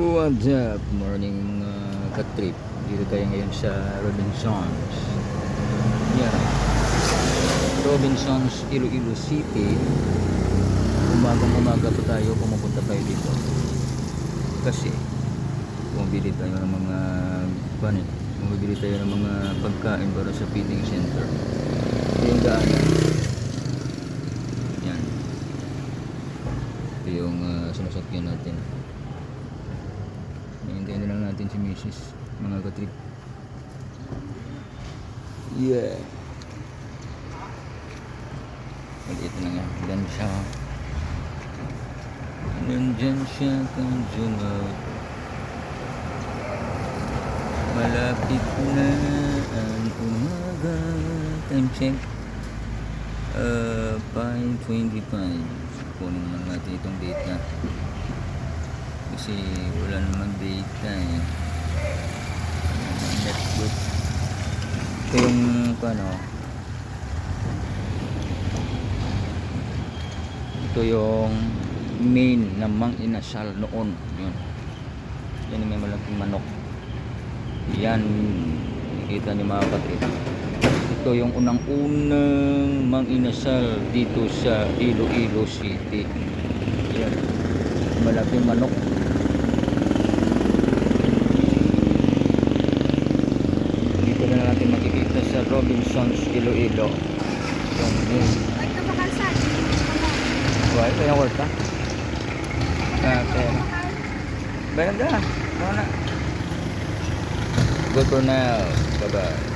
What's up? Morning mga katrip. Dito tayo ngayon sa Robinsons. Yan. Robinsons, Iloilo City. Umagang-umaga pa tayo, pumupunta tayo dito. Kasi bumibili tayo ng mga bumibili tayo ng mga pagkain para sa feeding center. Ito yung daanan. Yan. Ito yung sinasakyan natin. Hintayin na lang natin si Mrs. mga katrip. Yeah. Maliit na nga. Nandyan siya kung zoom out. Malapit na ang umaga. Time check 5:25. Kunin lang natin itong data kasi wala namang data eh. Netbook. Ito yung ito yung main na Mang Inasal noon. Yan yung may malaking manok. Yan, nakikita niyo mga kapatid. Ito yung unang-unang Mang Inasal dito sa Iloilo City. Yan, malaking manok. Dito na natin makikita sa Robinsons, Iloilo. Yan. Why? Kaya work ka? Okay. Bayang ka. Good for now. Bye-bye.